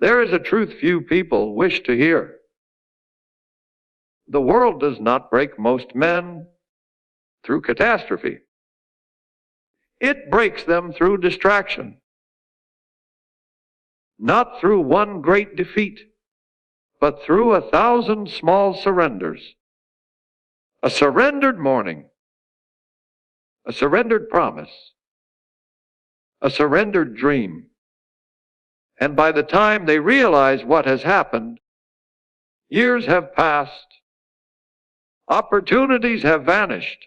There is a truth few people wish to hear. The world does not break most men through catastrophe. It breaks them through distraction. Not through one great defeat, but through 1,000 small surrenders. A surrendered morning, a surrendered promise, a surrendered dream. And by the time they realize what has happened, years have passed, opportunities have vanished,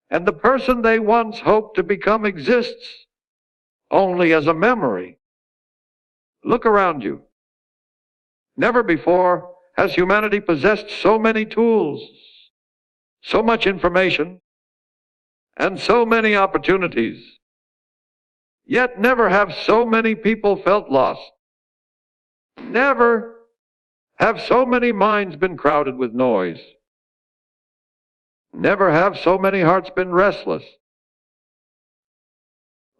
and the person they once hoped to become exists only as a memory. Look around you. Never before has humanity possessed so many tools, so much information, and so many opportunities. Yet never have so many people felt lost. Never have so many minds been crowded with noise. Never have so many hearts been restless.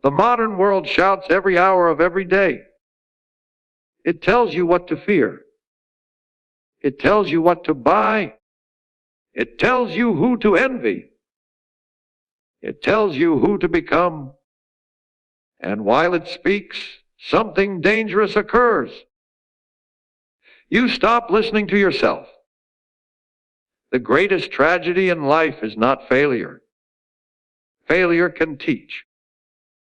The modern world shouts every hour of every day. It tells you what to fear. It tells you what to buy. It tells you who to envy. It tells you who to become. And while it speaks, something dangerous occurs. You stop listening to yourself. The greatest tragedy in life is not failure. Failure can teach.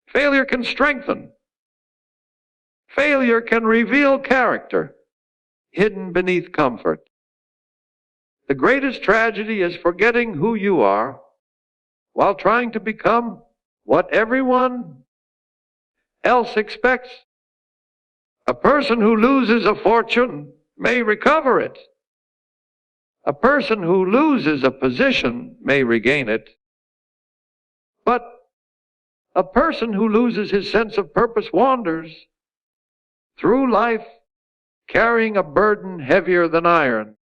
Failure can strengthen. Failure can reveal character hidden beneath comfort. The greatest tragedy is forgetting who you are while trying to become what everyone else expects. A person who loses a fortune may recover it. A person who loses a position may regain it. But a person who loses his sense of purpose wanders through life carrying a burden heavier than iron.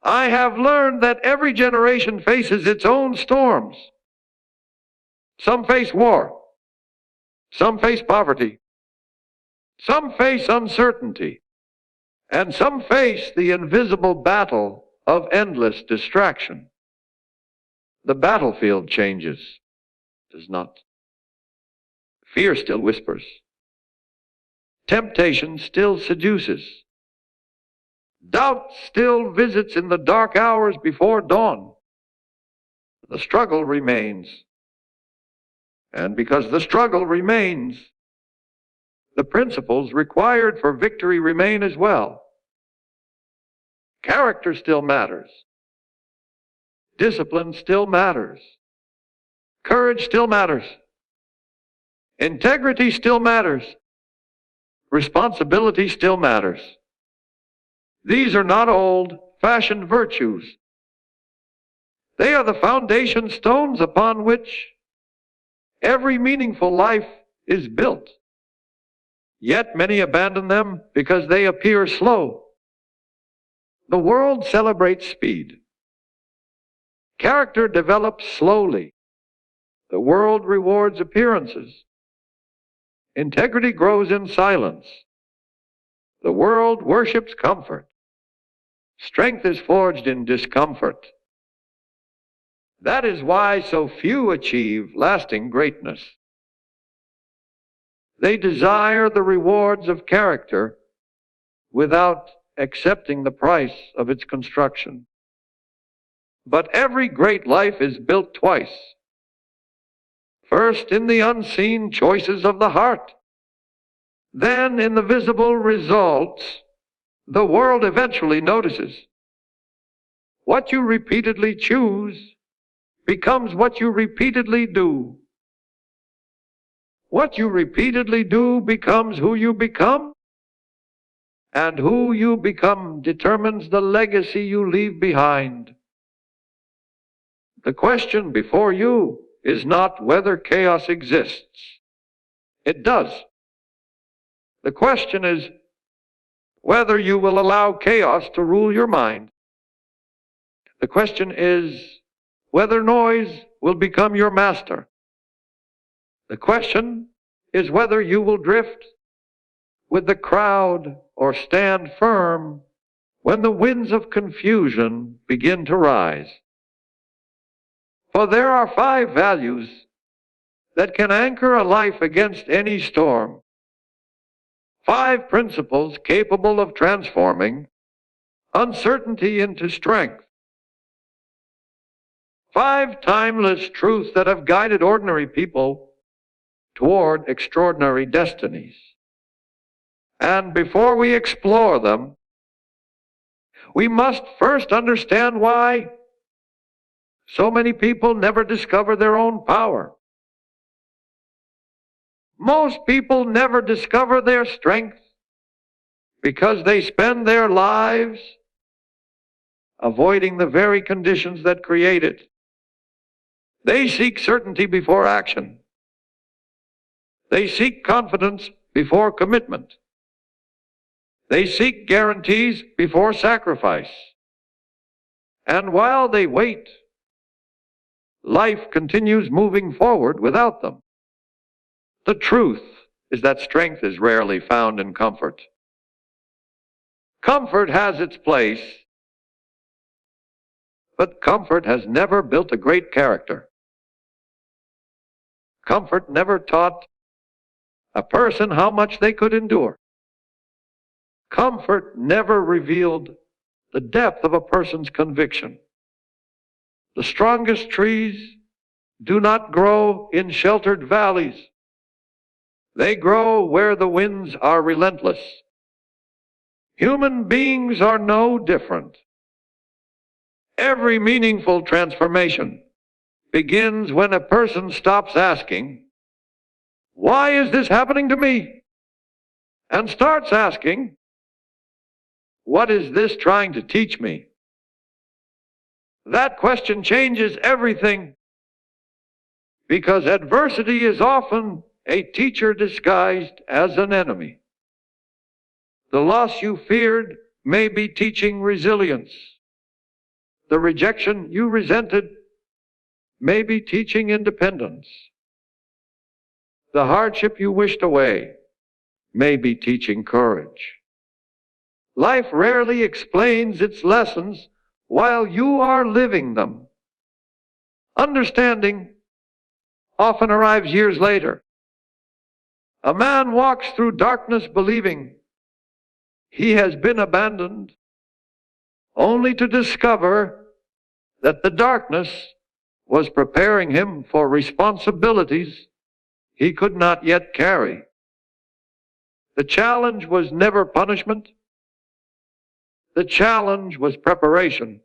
I have learned that every generation faces its own storms. Some face war. Some face poverty. Some face uncertainty. And some face the invisible battle of endless distraction. The battlefield changes, does not. Fear still whispers. Temptation still seduces. Doubt still visits in the dark hours before dawn. The struggle remains. And because the struggle remains, the principles required for victory remain as well. Character still matters. Discipline still matters. Courage still matters. Integrity still matters. Responsibility still matters. These are not old-fashioned virtues. They are the foundation stones upon which every meaningful life is built. Yet many abandon them because they appear slow. The world celebrates speed. Character develops slowly. The world rewards appearances. Integrity grows in silence. The world worships comfort. Strength is forged in discomfort. That is why so few achieve lasting greatness. They desire the rewards of character without accepting the price of its construction. But every great life is built twice. First in the unseen choices of the heart, then in the visible results the world eventually notices. What you repeatedly choose becomes what you repeatedly do. What you repeatedly do becomes who you become, and who you become determines the legacy you leave behind. The question before you is not whether chaos exists. It does. The question is whether you will allow chaos to rule your mind. The question is whether noise will become your master. The question is whether you will drift with the crowd or stand firm when the winds of confusion begin to rise. For there are 5 values that can anchor a life against any storm. 5 principles capable of transforming uncertainty into strength. 5 timeless truths that have guided ordinary people toward extraordinary destinies. And before we explore them, we must first understand why so many people never discover their own power. Most people never discover their strength because they spend their lives avoiding the very conditions that create it. They seek certainty before action. They seek confidence before commitment. They seek guarantees before sacrifice. And while they wait, life continues moving forward without them. The truth is that strength is rarely found in comfort. Comfort has its place, but comfort has never built a great character. Comfort never taught a person how much they could endure. Comfort never revealed the depth of a person's conviction. The strongest trees do not grow in sheltered valleys. They grow where the winds are relentless. Human beings are no different. Every meaningful transformation begins when a person stops asking, "Why is this happening to me?" and starts asking, "What is this trying to teach me?" That question changes everything, because adversity is often a teacher disguised as an enemy. The loss you feared may be teaching resilience. The rejection you resented may be teaching independence. The hardship you wished away may be teaching courage. Life rarely explains its lessons while you are living them. Understanding often arrives years later. A man walks through darkness believing he has been abandoned, only to discover that the darkness was preparing him for responsibilities he could not yet carry. The challenge was never punishment. The challenge was preparation.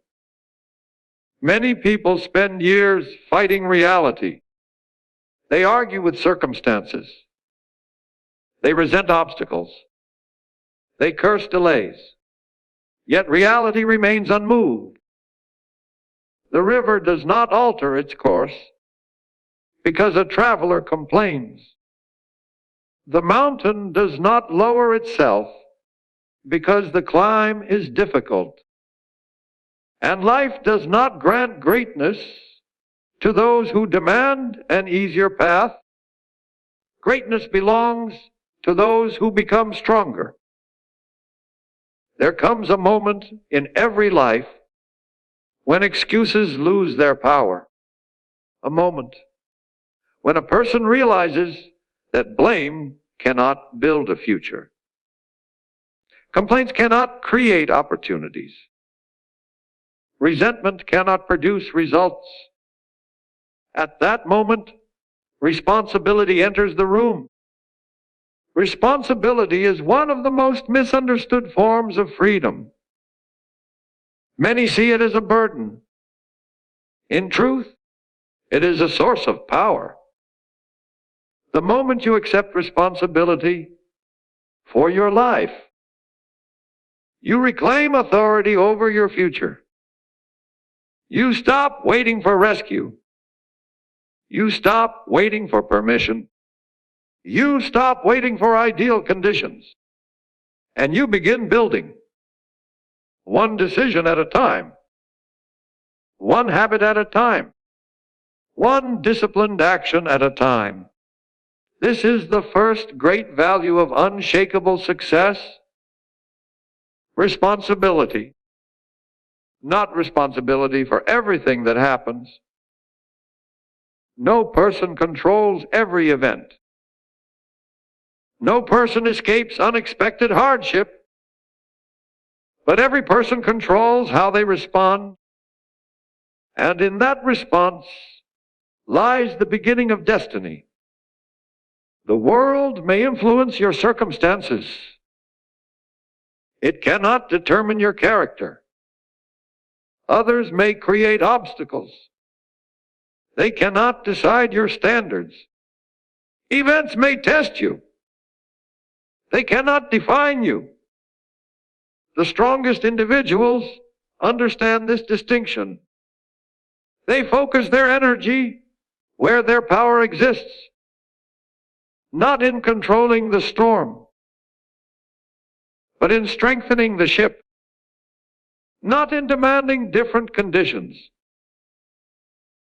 Many people spend years fighting reality. They argue with circumstances. They resent obstacles. They curse delays. Yet reality remains unmoved. The river does not alter its course because a traveler complains. The mountain does not lower itself because the climb is difficult. And life does not grant greatness to those who demand an easier path. Greatness belongs to those who become stronger. There comes a moment in every life when excuses lose their power. A moment when a person realizes that blame cannot build a future. Complaints cannot create opportunities. Resentment cannot produce results. At that moment, responsibility enters the room. Responsibility is one of the most misunderstood forms of freedom. Many see it as a burden. In truth, it is a source of power. The moment you accept responsibility for your life, you reclaim authority over your future. You stop waiting for rescue. You stop waiting for permission. You stop waiting for ideal conditions. And you begin building, one decision at a time, one habit at a time, one disciplined action at a time. This is the first great value of unshakable success: responsibility. Not responsibility for everything that happens. No person controls every event. No person escapes unexpected hardship, but every person controls how they respond, and in that response lies the beginning of destiny. The world may influence your circumstances. It cannot determine your character. Others may create obstacles. They cannot decide your standards. Events may test you. They cannot define you. The strongest individuals understand this distinction. They focus their energy where their power exists, not in controlling the storm, but in strengthening the ship, not in demanding different conditions,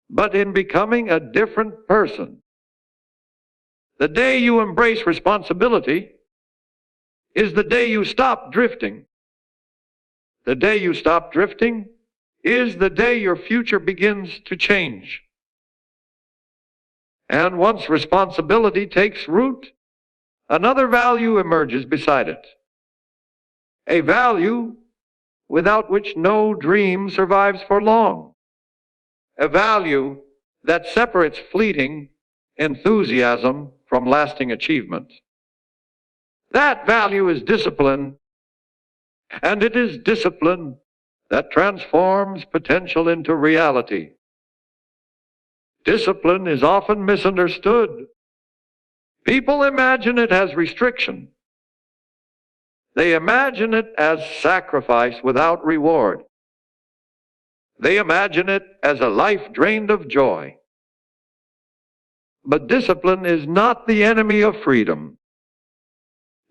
but in becoming a different person. The day you embrace responsibility is the day you stop drifting. The day you stop drifting is the day your future begins to change. And once responsibility takes root, another value emerges beside it. A value without which no dream survives for long. A value that separates fleeting enthusiasm from lasting achievement. That value is discipline, and it is discipline that transforms potential into reality. Discipline is often misunderstood. People imagine it as restriction. They imagine it as sacrifice without reward. They imagine it as a life drained of joy. But discipline is not the enemy of freedom.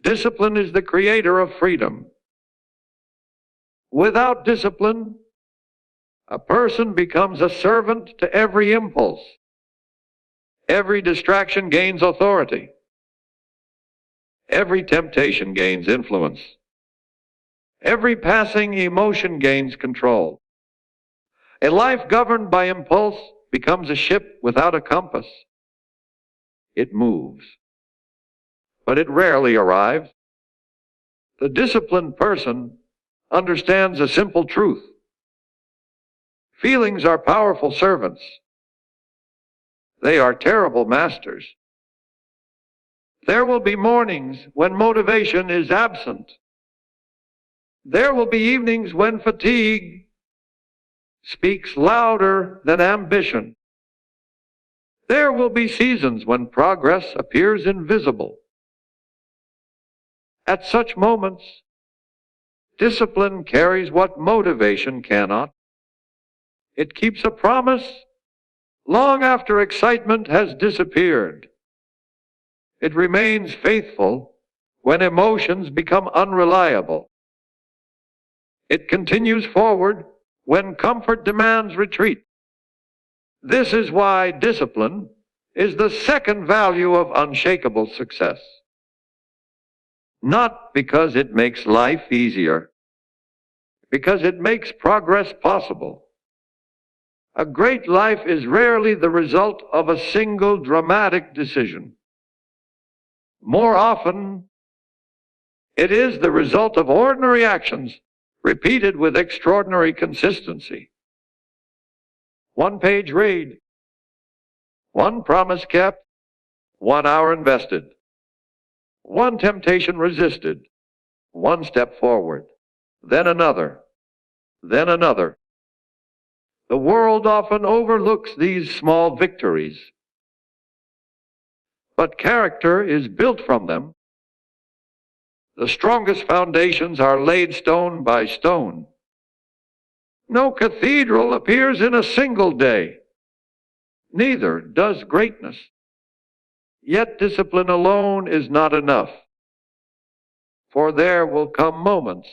Discipline is the creator of freedom. Without discipline, a person becomes a servant to every impulse. Every distraction gains authority. Every temptation gains influence. Every passing emotion gains control. A life governed by impulse becomes a ship without a compass. It moves, but it rarely arrives. The disciplined person understands a simple truth. Feelings are powerful servants. They are terrible masters. There will be mornings when motivation is absent. There will be evenings when fatigue speaks louder than ambition. There will be seasons when progress appears invisible. At such moments, discipline carries what motivation cannot. It keeps a promise long after excitement has disappeared. It remains faithful when emotions become unreliable. It continues forward when comfort demands retreat. This is why discipline is the second value of unshakable success. Not because it makes life easier, because it makes progress possible. A great life is rarely the result of a single dramatic decision. More often, it is the result of ordinary actions repeated with extraordinary consistency. One page read, one promise kept, 1 hour invested, one temptation resisted, one step forward, then another, then another. The world often overlooks these small victories, but character is built from them. The strongest foundations are laid stone by stone. No cathedral appears in a single day. Neither does greatness. Yet discipline alone is not enough. For there will come moments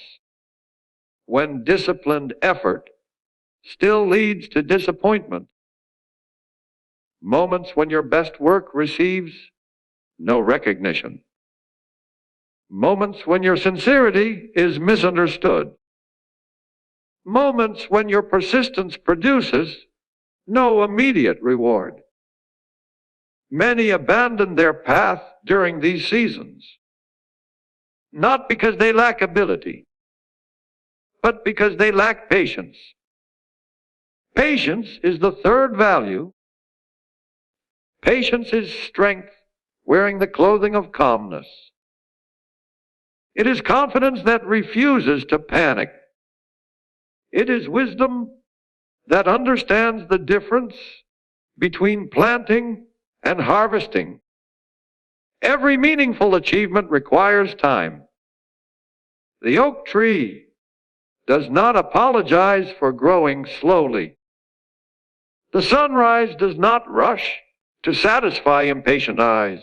when disciplined effort still leads to disappointment. Moments when your best work receives no recognition. Moments when your sincerity is misunderstood. Moments when your persistence produces no immediate reward. Many abandon their path during these seasons, not because they lack ability, but because they lack patience. Patience is the third value. Patience is strength wearing the clothing of calmness. It is confidence that refuses to panic. It is wisdom that understands the difference between planting and harvesting. Every meaningful achievement requires time. The oak tree does not apologize for growing slowly. The sunrise does not rush to satisfy impatient eyes.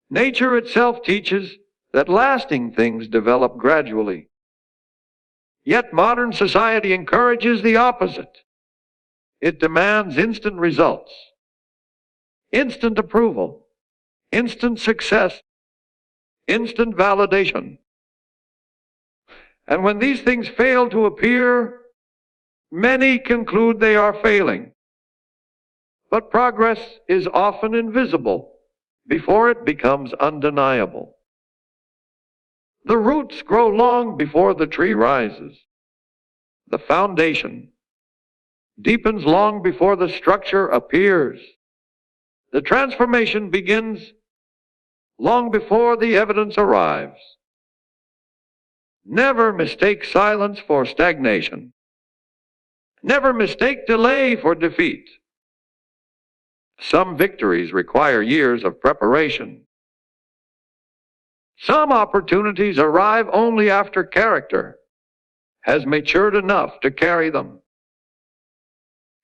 Nature itself teaches that lasting things develop gradually. Yet modern society encourages the opposite. It demands instant results, instant approval, instant success, instant validation. And when these things fail to appear, many conclude they are failing. But progress is often invisible before it becomes undeniable. The roots grow long before the tree rises. The foundation deepens long before the structure appears. The transformation begins long before the evidence arrives. Never mistake silence for stagnation. Never mistake delay for defeat. Some victories require years of preparation. Some opportunities arrive only after character has matured enough to carry them.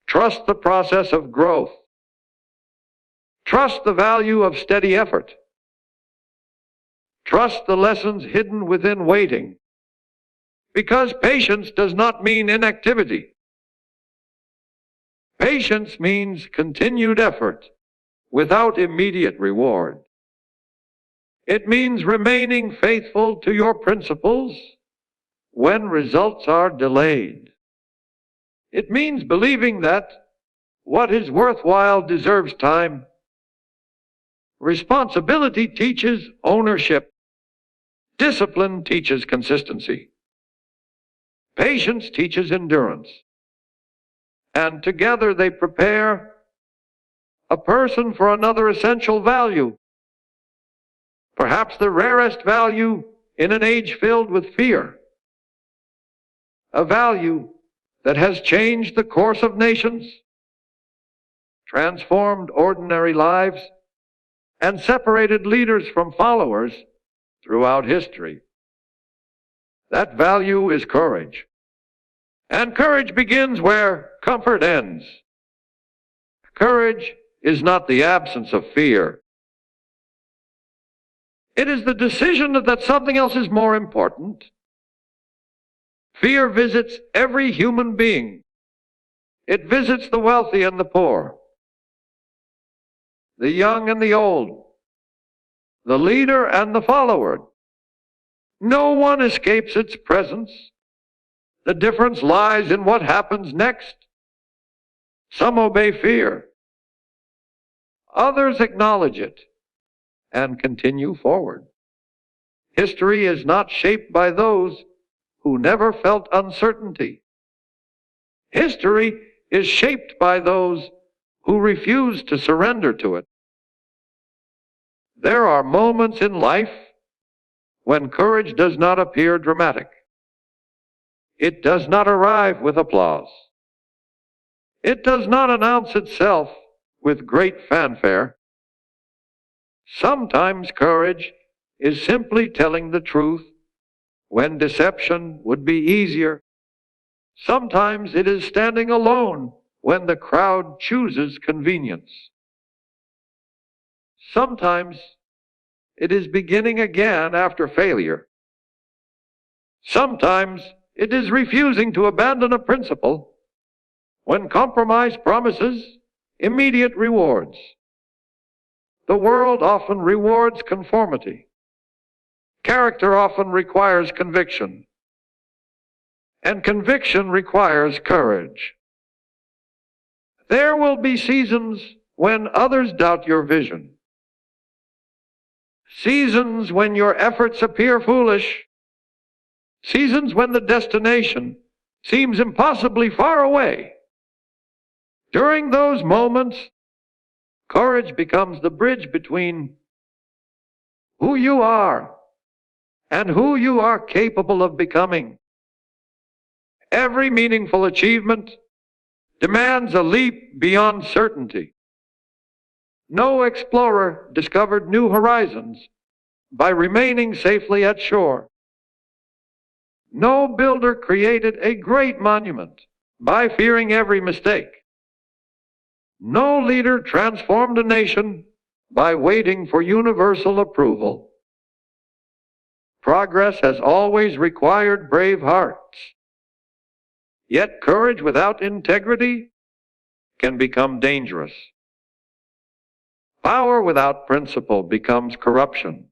Trust the process of growth. Trust the value of steady effort. Trust the lessons hidden within waiting. Because patience does not mean inactivity. Patience means continued effort without immediate reward. It means remaining faithful to your principles when results are delayed. It means believing that what is worthwhile deserves time. Responsibility teaches ownership. Discipline teaches consistency. Patience teaches endurance. And together they prepare a person for another essential value. Perhaps the rarest value in an age filled with fear. A value that has changed the course of nations, transformed ordinary lives, and separated leaders from followers throughout history. That value is courage. And courage begins where comfort ends. Courage is not the absence of fear. It is the decision that something else is more important. Fear visits every human being. It visits the wealthy and the poor, the young and the old, the leader and the follower. No one escapes its presence. The difference lies in what happens next. Some obey fear. Others acknowledge it and continue forward. History is not shaped by those who never felt uncertainty. History is shaped by those who refuse to surrender to it. There are moments in life when courage does not appear dramatic. It does not arrive with applause. It does not announce itself with great fanfare. Sometimes courage is simply telling the truth when deception would be easier. Sometimes it is standing alone when the crowd chooses convenience. Sometimes it is beginning again after failure. Sometimes it is refusing to abandon a principle when compromise promises immediate rewards. The world often rewards conformity. Character often requires conviction. And conviction requires courage. There will be seasons when others doubt your vision. Seasons when your efforts appear foolish. Seasons when the destination seems impossibly far away. During those moments, courage becomes the bridge between who you are and who you are capable of becoming. Every meaningful achievement demands a leap beyond certainty. No explorer discovered new horizons by remaining safely at shore. No builder created a great monument by fearing every mistake. No leader transformed a nation by waiting for universal approval. Progress has always required brave hearts. Yet courage without integrity can become dangerous. Power without principle becomes corruption.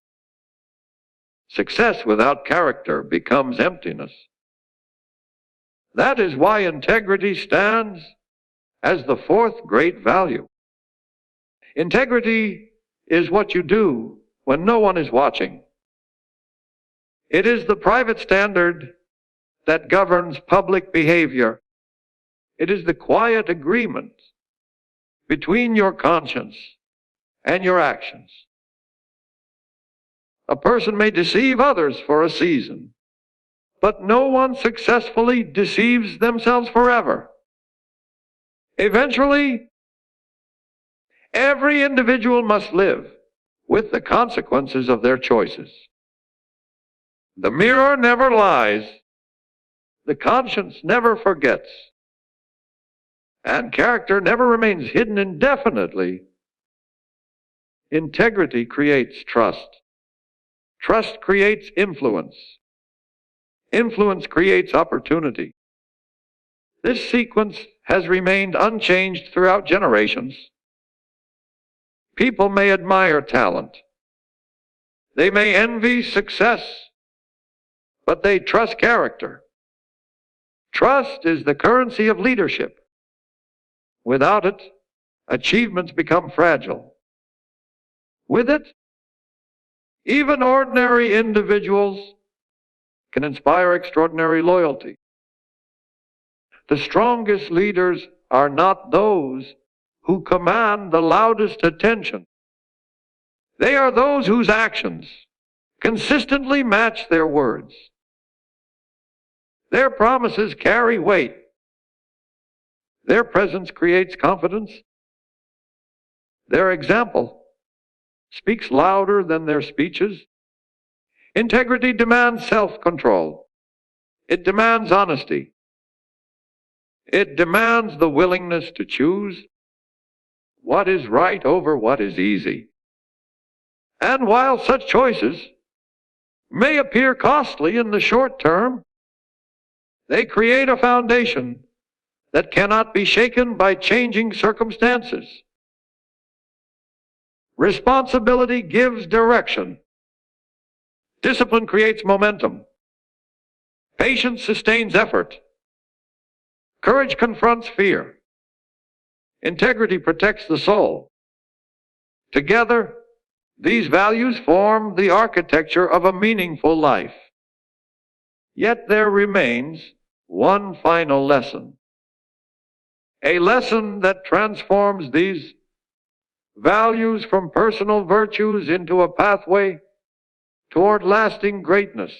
Success without character becomes emptiness. That is why integrity stands as the fourth great value. Integrity is what you do when no one is watching. It is the private standard that governs public behavior. It is the quiet agreement between your conscience and your actions. A person may deceive others for a season, but no one successfully deceives themselves forever. Eventually, every individual must live with the consequences of their choices. The mirror never lies, the conscience never forgets, and character never remains hidden indefinitely. Integrity creates trust. Trust creates influence. Influence creates opportunity. This sequence has remained unchanged throughout generations. People may admire talent. They may envy success, but they trust character. Trust is the currency of leadership. Without it, achievements become fragile. With it, even ordinary individuals can inspire extraordinary loyalty. The strongest leaders are not those who command the loudest attention. They are those whose actions consistently match their words. Their promises carry weight. Their presence creates confidence. Their example speaks louder than their speeches. Integrity demands self-control. It demands honesty. It demands the willingness to choose what is right over what is easy. And while such choices may appear costly in the short term, they create a foundation that cannot be shaken by changing circumstances. Responsibility gives direction. Discipline creates momentum. Patience sustains effort. Courage confronts fear. Integrity protects the soul. Together, these values form the architecture of a meaningful life. Yet there remains one final lesson. A lesson that transforms these values from personal virtues into a pathway toward lasting greatness.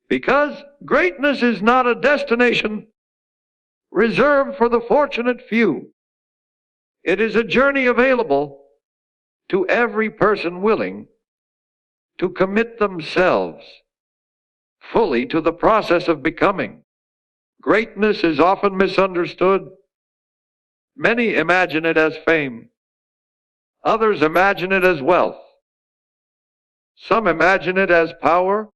Because greatness is not a destination reserved for the fortunate few. It is a journey available to every person willing to commit themselves fully to the process of becoming. Greatness is often misunderstood. Many imagine it as fame. Others imagine it as wealth. Some imagine it as power,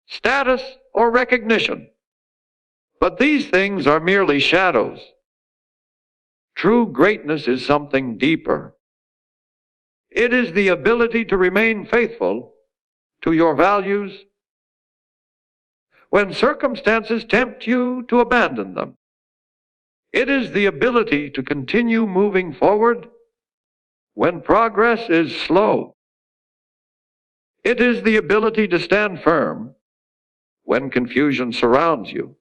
status, or recognition. But these things are merely shadows. True greatness is something deeper. It is the ability to remain faithful to your values when circumstances tempt you to abandon them. It is the ability to continue moving forward when progress is slow. It is the ability to stand firm when confusion surrounds you.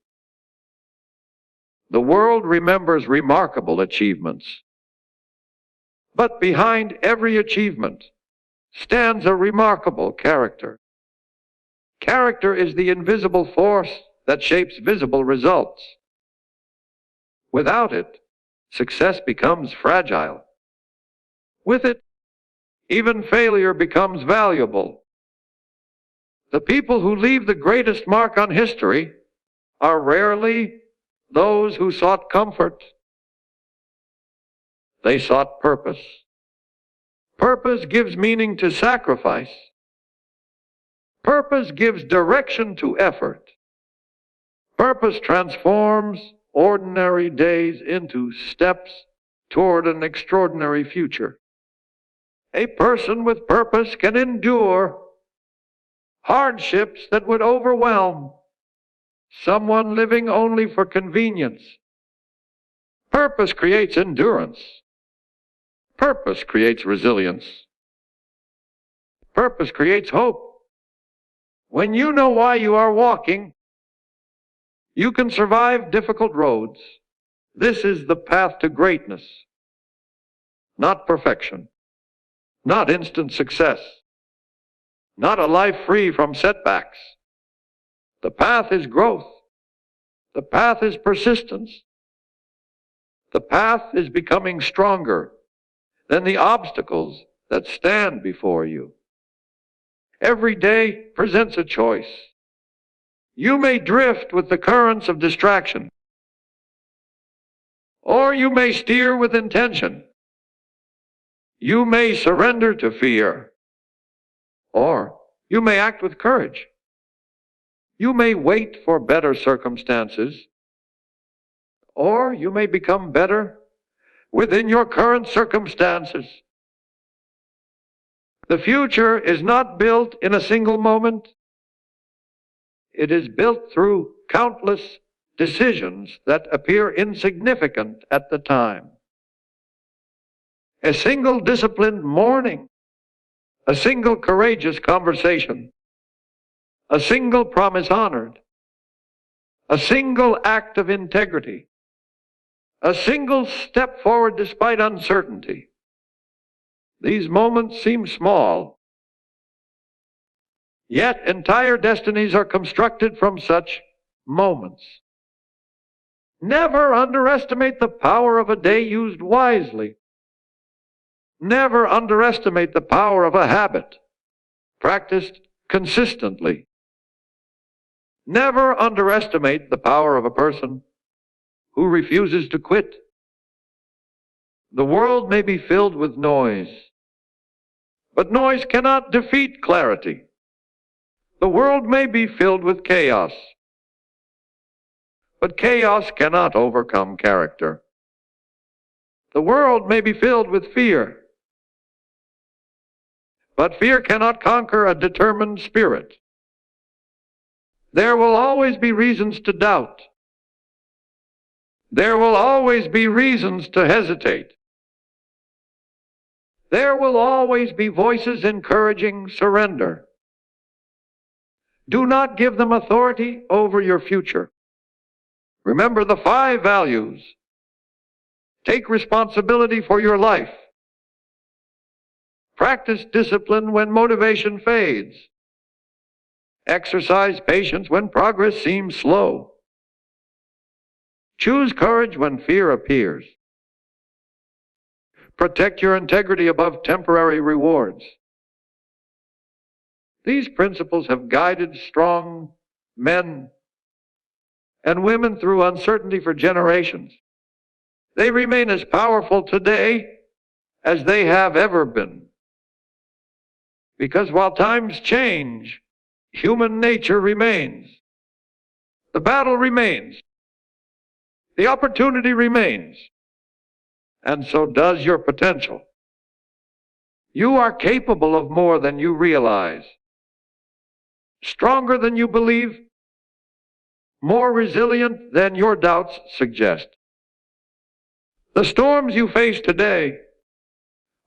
The world remembers remarkable achievements, but behind every achievement stands a remarkable character. Character is the invisible force that shapes visible results. Without it, success becomes fragile. With it, even failure becomes valuable. The people who leave the greatest mark on history are rarely those who sought comfort. They sought purpose. Purpose gives meaning to sacrifice. Purpose gives direction to effort. Purpose transforms ordinary days into steps toward an extraordinary future. A person with purpose can endure hardships that would overwhelm someone living only for convenience. Purpose creates endurance. Purpose creates resilience. Purpose creates hope. When you know why you are walking, you can survive difficult roads. This is the path to greatness, not perfection, not instant success, not a life free from setbacks. The path is growth. The path is persistence. The path is becoming stronger than the obstacles that stand before you. Every day presents a choice. You may drift with the currents of distraction, or you may steer with intention. You may surrender to fear, or you may act with courage. You may wait for better circumstances, or you may become better within your current circumstances. The future is not built in a single moment. It is built through countless decisions that appear insignificant at the time. A single disciplined morning, a single courageous conversation, a single promise honored, a single act of integrity, a single step forward despite uncertainty. These moments seem small, yet entire destinies are constructed from such moments. Never underestimate the power of a day used wisely. Never underestimate the power of a habit practiced consistently. Never underestimate the power of a person who refuses to quit. The world may be filled with noise, but noise cannot defeat clarity. The world may be filled with chaos, but chaos cannot overcome character. The world may be filled with fear, but fear cannot conquer a determined spirit. There will always be reasons to doubt. There will always be reasons to hesitate. There will always be voices encouraging surrender. Do not give them authority over your future. Remember the 5 values. Take responsibility for your life. Practice discipline when motivation fades. Exercise patience when progress seems slow. Choose courage when fear appears. Protect your integrity above temporary rewards. These principles have guided strong men and women through uncertainty for generations. They remain as powerful today as they have ever been. Because while times change, human nature remains. The battle remains. The opportunity remains. And so does your potential. You are capable of more than you realize, stronger than you believe, more resilient than your doubts suggest. The storms you face today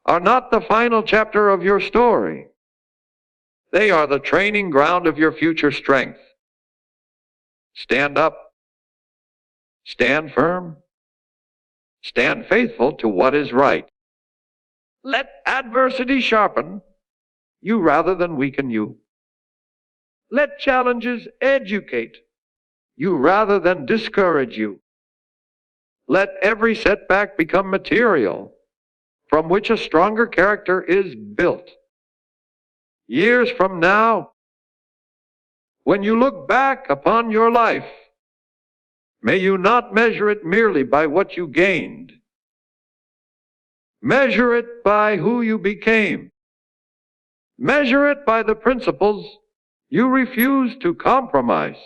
are not the final chapter of your story. They are the training ground of your future strength. Stand up, stand firm, stand faithful to what is right. Let adversity sharpen you rather than weaken you. Let challenges educate you rather than discourage you. Let every setback become material from which a stronger character is built. Years from now, when you look back upon your life, may you not measure it merely by what you gained. Measure it by who you became. Measure it by the principles you refused to compromise.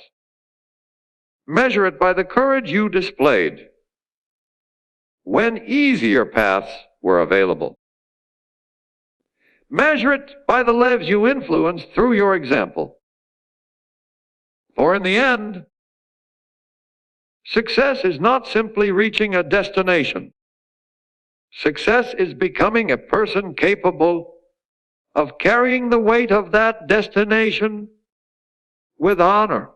Measure it by the courage you displayed when easier paths were available. Measure it by the lives you influenced through your example. For in the end, success is not simply reaching a destination. Success is becoming a person capable of carrying the weight of that destination with honor.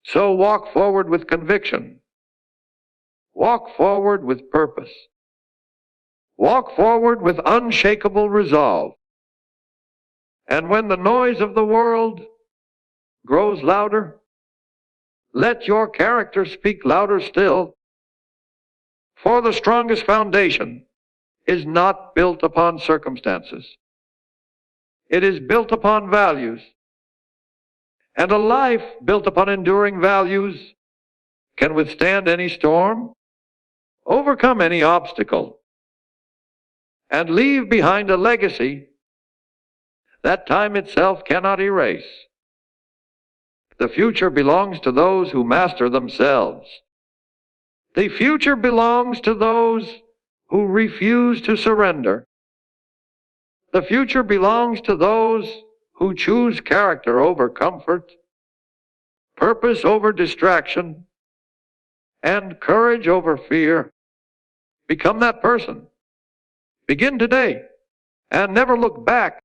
So walk forward with conviction. Walk forward with purpose. Walk forward with unshakable resolve. And when the noise of the world grows louder, let your character speak louder still. For the strongest foundation is not built upon circumstances. It is built upon values. And a life built upon enduring values can withstand any storm, overcome any obstacle, and leave behind a legacy that time itself cannot erase. The future belongs to those who master themselves. The future belongs to those who refuse to surrender. The future belongs to those who choose character over comfort, purpose over distraction, and courage over fear. Become that person. Begin today and never look back.